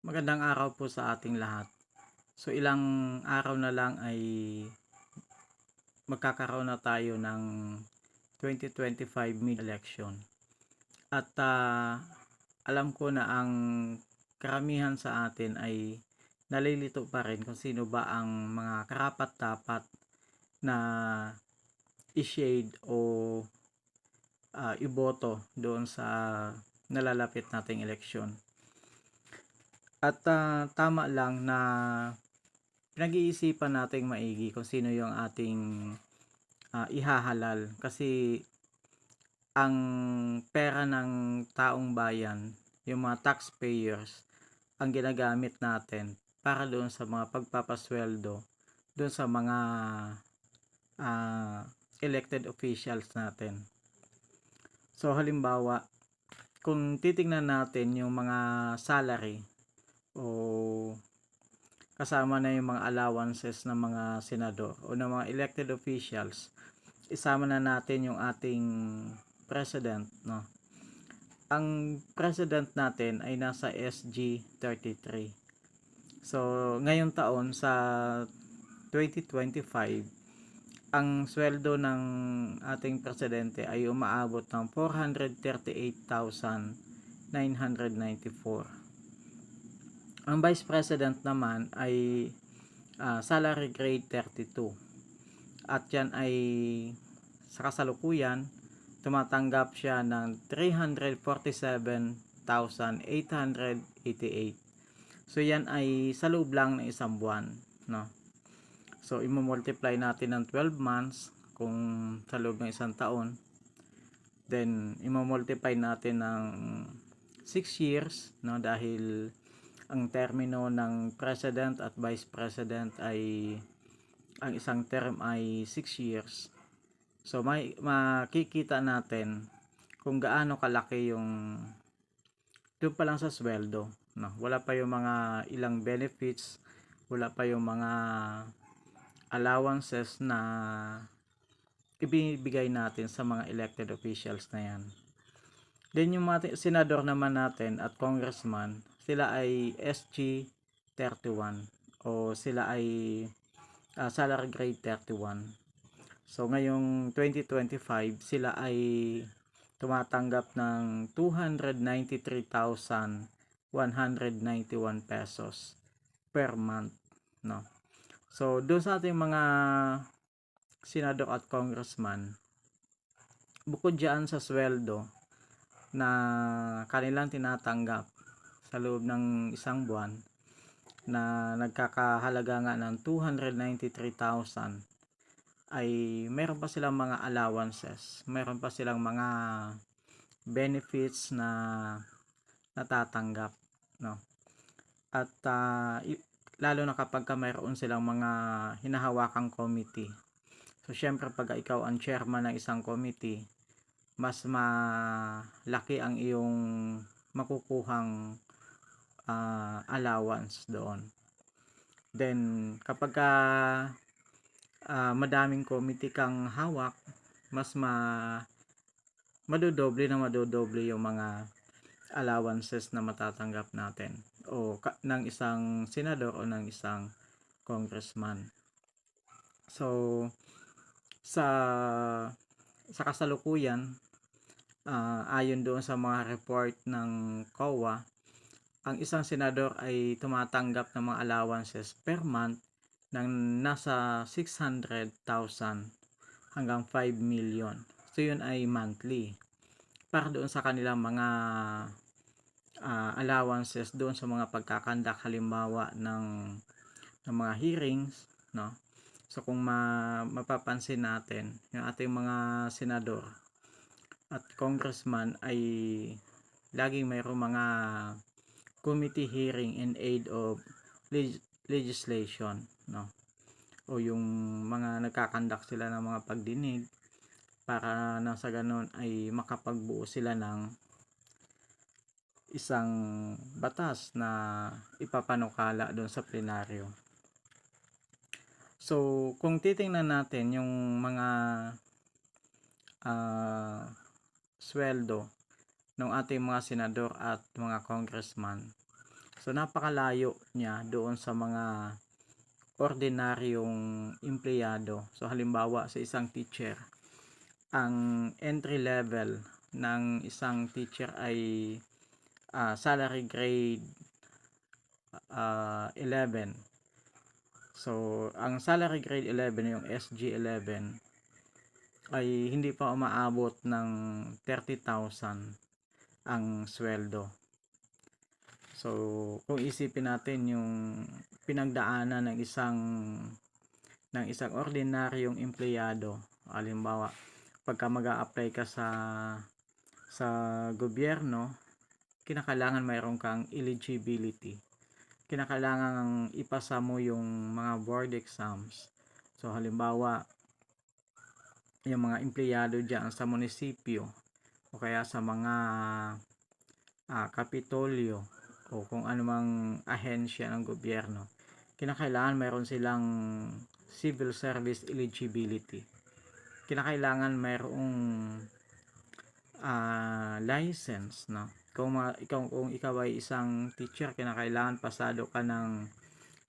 Magandang araw po sa ating lahat. So ilang araw na lang ay magkakaroon na tayo ng 2025 mid-election. At alam ko na ang karamihan sa atin ay nalilito pa rin kung sino ba ang mga karapat-dapat na i-shade o iboto doon sa nalalapit nating eleksyon. At tama lang na pinag-iisipan nating maigi kung sino yung ating ihahalal kasi ang pera ng taong bayan, yung mga taxpayers, ang ginagamit natin para doon sa mga pagpapasweldo doon sa mga elected officials natin. So halimbawa, kung titingnan natin yung mga salary o kasama na yung mga allowances ng mga senador o ng mga elected officials, isama na natin yung ating president, no? Ang president natin ay nasa SG 33. So, ngayong taon sa 2025, ang sweldo ng ating presidente ay umaabot ng 438,994. Ang vice president naman ay salary grade 32. At yan ay sa kasalukuyan tumatanggap siya ng 347,888. So yan ay sa loob lang ng isang buwan, no? So i-multiply natin ng 12 months kung sa loob ng isang taon. Then i-multiply natin ng 6 years, no, dahil ang termino ng president at vice president ay ang isang term ay 6 years. So makikita natin kung gaano kalaki yung doon pa lang sa sweldo, no? Wala pa yung mga ilang benefits, wala pa yung mga allowances na ibibigay natin sa mga elected officials na yan. Then yung mga senador naman natin at congressman, sila ay SG 31 o sila ay salary grade 31. So ngayong 2025, sila ay tumatanggap ng 293,191 pesos per month, no? So doon sa ating mga senador at congressman, bukod diyan sa sweldo na kanilang tinatanggap sa loob ng isang buwan na nagkakahalaga nga ng 293,000, ay meron pa silang mga allowances, meron pa silang mga benefits na natatanggap, no? At lalo na kapag mayroon silang mga hinahawakang committee. So syempre pag ikaw ang chairman ng isang committee, mas malaki ang iyong makukuhang allowance doon. Then kapag madaming committee kang hawak, mas madodoble yung mga allowances na matatanggap natin o ng isang senador o ng isang congressman. So sa kasalukuyan, ayon doon sa mga report ng COA, ang isang senador ay tumatanggap ng mga allowances per month ng nasa 600,000 hanggang 5 million. So yun ay monthly para doon sa kanilang mga allowances doon sa mga pagkakandak, halimbawa ng mga hearings, no? So kung mapapansin natin, yung ating mga senador at congressman ay laging mayroong mga committee hearing in aid of legislation, no? O yung mga nagkakandak sila ng mga pagdinig para nang sa ganun ay makapagbuo sila ng isang batas na ipapanukala doon sa plenaryo. So kung titingnan natin yung mga sweldo ng ating mga senador at mga congressman, So napakalayo niya doon sa mga ordinaryong empleyado. So halimbawa sa isang teacher, ang entry level ng isang teacher ay salary grade 11. So ang salary grade 11, yung SG11, ay hindi pa umaabot ng 30,000 ang sweldo. So kung isipin natin yung pinagdaanan ng isang ordinaryong empleyado, halimbawa pagka mag-a-apply ka sa gobyerno, kinakailangan mayroon kang eligibility. Kinakailangan ipasa mo yung mga board exams. So halimbawa, yung mga empleyado dyan sa munisipyo o kaya sa mga kapitolyo o kung anumang ahensya ng gobyerno, kinakailangan mayroon silang civil service eligibility. Kinakailangan mayroong license, no? Kung ikaw ay isang teacher, kinakailangan pasado ka ng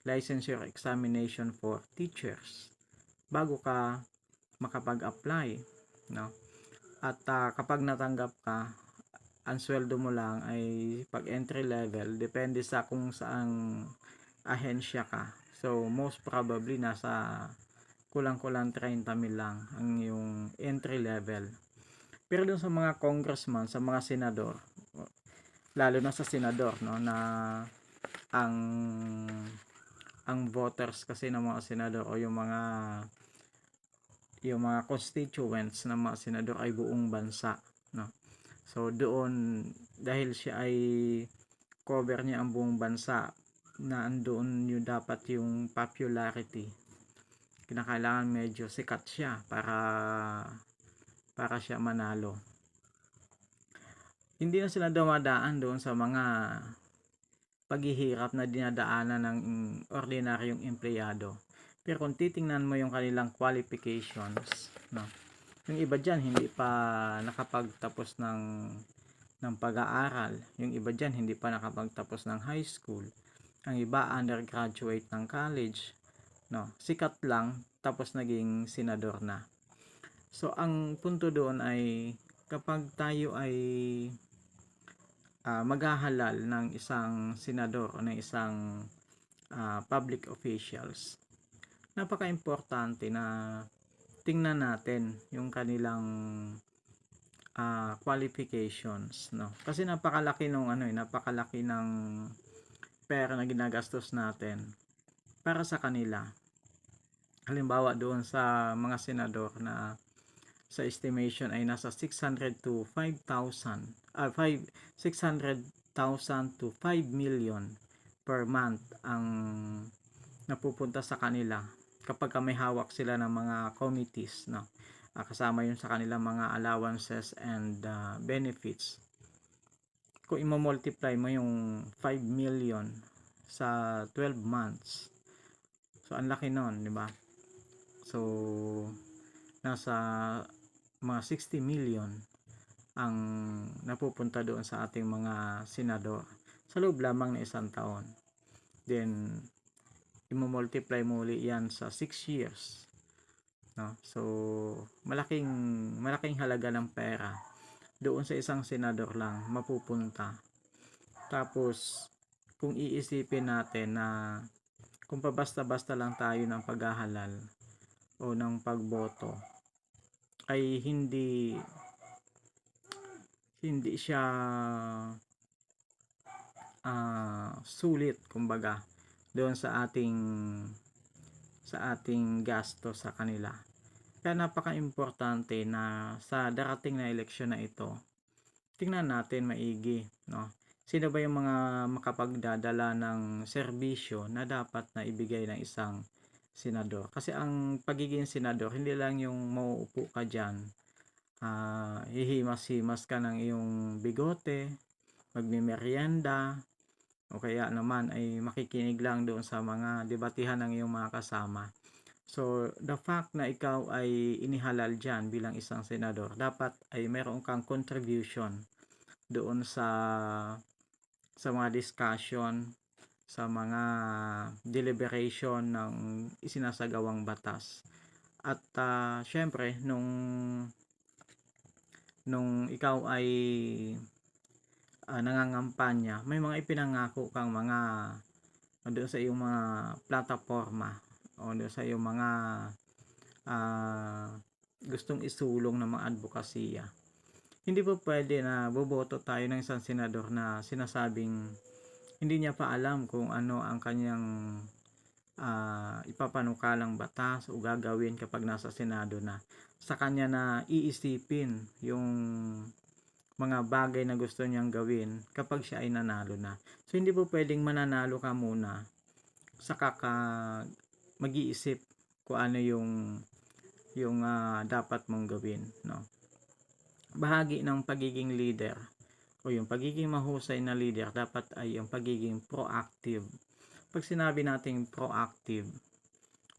licensure examination for teachers bago ka makapag-apply, no? At kapag natanggap ka, ang sweldo mo lang ay pag entry level, depende sa kung saang ahensya ka. So most probably nasa kulang-kulang 30,000 lang ang yung entry level. Pero dun sa mga congressman, sa mga senador, lalo na sa senador, no, na ang voters kasi ng mga senador o yung mga constituents ng mga senador ay buong bansa, no. So doon, dahil siya ay cover niya ang buong bansa, na andoon yung dapat yung popularity, kinakailangan medyo sikat siya para siya manalo. Hindi na sila dumadaan doon sa mga paghihirap na dinadaanan ng ordinaryong empleyado. Pero kung titingnan mo yung kanilang qualifications, no, yung iba dyan hindi pa nakapagtapos ng pag-aaral, yung iba dyan hindi pa nakapagtapos ng high school, ang iba undergraduate ng college, no, sikat lang tapos naging senador na. So ang punto doon ay kapag tayo ay maghahalal ng isang senador o ng isang public officials, napaka-importante na tingnan natin yung kanilang qualifications, no? Kasi napakalaki ng pera na ginagastos natin para sa kanila. Halimbawa doon sa mga senador na sa estimation ay nasa 600,000 to 5 million per month ang napupunta sa kanila kapag may hawak sila ng mga committees, no. Kasama yun sa kanilang mga allowances and benefits. Kung i-multiply mo yung 5 million sa 12 months, so ang laki nun, di ba? So nasa mga 60 million ang napupunta doon sa ating mga senador sa loob lamang ng isang taon. Then i-multiply mo ulit yan sa 6 years, no? So malaking halaga ng pera doon sa isang senador lang mapupunta. Tapos kung iisipin natin na kung pabasta-basta lang tayo ng paghahalal o ng pagboto, ay hindi siya sulit kumbaga doon sa ating gasto sa kanila. Kaya napaka-importante na sa darating na eleksyon na ito, tingnan natin maigi, no? Sino ba yung mga makapagdadala ng serbisyo na dapat na ibigay ng isang senador? Kasi ang pagiging senador, hindi lang yung mauupo ka dyan, hihimas-himas ka ng iyong bigote, magmimerienda, o kaya naman ay makikinig lang doon sa mga debatihan ng iyong mga kasama. So the fact na ikaw ay inihalal dyan bilang isang senador, dapat ay meron kang contribution doon sa mga discussion sa mga deliberation ng isinasagawang batas. At syempre nung ikaw ay nangangampanya, may mga ipinangako kang mga doon sa iyong mga plataporma o doon sa iyong mga gustong isulong ng mga advokasya. Hindi po pwede na boboto tayo ng isang senador na sinasabing hindi niya pa alam kung ano ang kanyang ipapanukalang batas o gagawin kapag nasa Senado na. Sa kanya na iisipin yung mga bagay na gusto niyang gawin kapag siya ay nanalo na. So hindi po pwedeng mananalo ka muna saka ka mag-iisip kung ano yung dapat mong gawin, no? Bahagi ng pagiging leader o yung pagiging mahusay na leader dapat ay yung pagiging proactive. Pag sinabi nating proactive,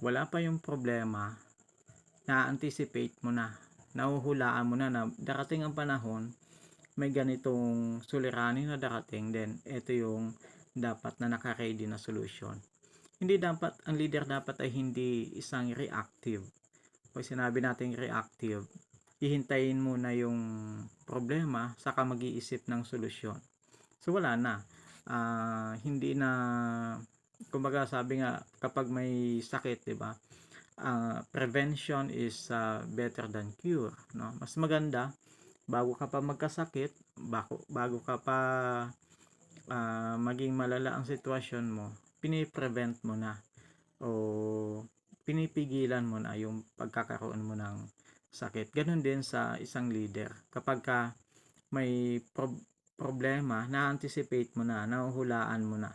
wala pa yung problema, na-anticipate mo na, nahuhulaan mo na darating ang panahon, may ganitong suliranin na darating, then ito yung dapat na naka-ready na solution. Hindi dapat, ang leader dapat ay hindi isang reactive. Pag sinabi nating reactive, hihintayin muna yung problema saka mag-iisip ng solusyon. So wala na. Hindi na, kumbaga sabi nga kapag may sakit, 'di ba? Prevention is better than cure, no? Mas maganda bago ka pa magkasakit, bago ka pa maging malala ang sitwasyon mo, pini-prevent mo na o pinipigilan mo na yung pagkakaroon mo ng sakit. Ganun din sa isang leader. Kapag ka may problema, na-anticipate mo na, nahuhulaan mo na.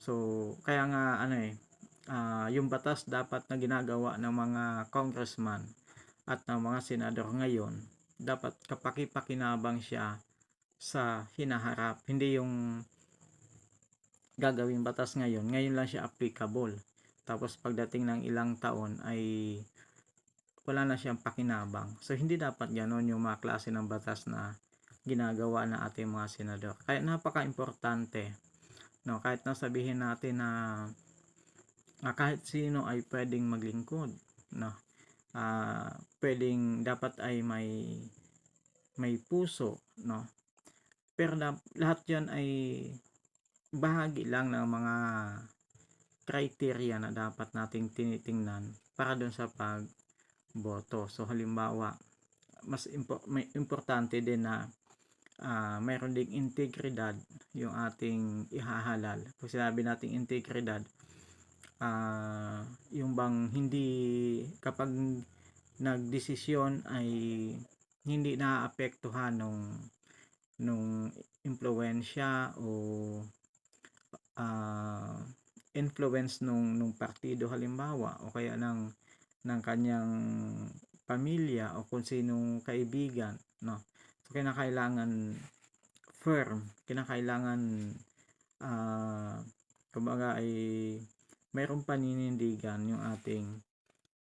So, kaya nga yung batas dapat na ginagawa ng mga congressman at ng mga senador ngayon, dapat kapaki-pakinabang siya sa hinaharap. Hindi yung gagawing batas ngayon lang siya applicable. Tapos pagdating ng ilang taon ay wala na siyang pakinabang. So hindi dapat ganoon yung mga klase ng batas na ginagawa na ating mga senador. Kaya napaka-importante, no, kahit na sabihin natin na kahit sino ay pwedeng maglingkod, no. Pwedeng dapat ay may puso, no. Pero lahat 'yan ay bahagi lang ng mga criteria na dapat nating tinitingnan para doon sa pagboto. So halimbawa, may importante din na mayroon ding integridad yung ating ihahalal. Kung sinabi nating integridad, yung bang hindi kapag nagdesisyon ay hindi naaapektuhan nung impluwensya o influence nung partido halimbawa o kaya ng kanyang pamilya o kung sinong kaibigan, no. So kinakailangan firm, kinakailangan kumbaga ay mayroong paninindigan yung ating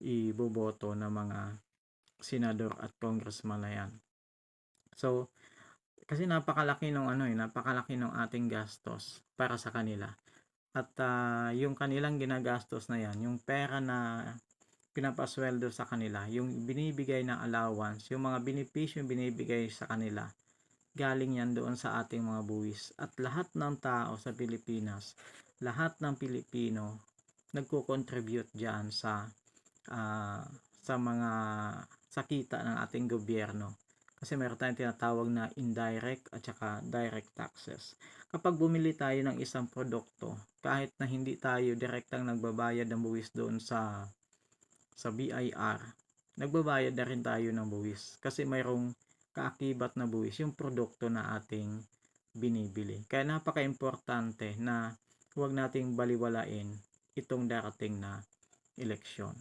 iboboto na mga senador at congressman na yan. So kasi napakalaki ng napakalaki ng ating gastos para sa kanila. At yung kanilang ginagastos na yan, yung pera na pinapasweldo sa kanila, yung binibigay na allowance, yung mga benepisyo binibigay sa kanila, galing yan doon sa ating mga buwis. At lahat ng tao sa Pilipinas, lahat ng Pilipino, nagko-contribute dyan sa kita ng ating gobyerno. Kasi meron tayong tinatawag na indirect at saka direct taxes. Kapag bumili tayo ng isang produkto, kahit na hindi tayo direktang nagbabayad ng buwis doon sa BIR, nagbabayad na rin tayo ng buwis. Kasi mayroong kaakibat na buwis yung produkto na ating binibili. Kaya napaka-importante na huwag nating baliwalain itong darating na eleksyon.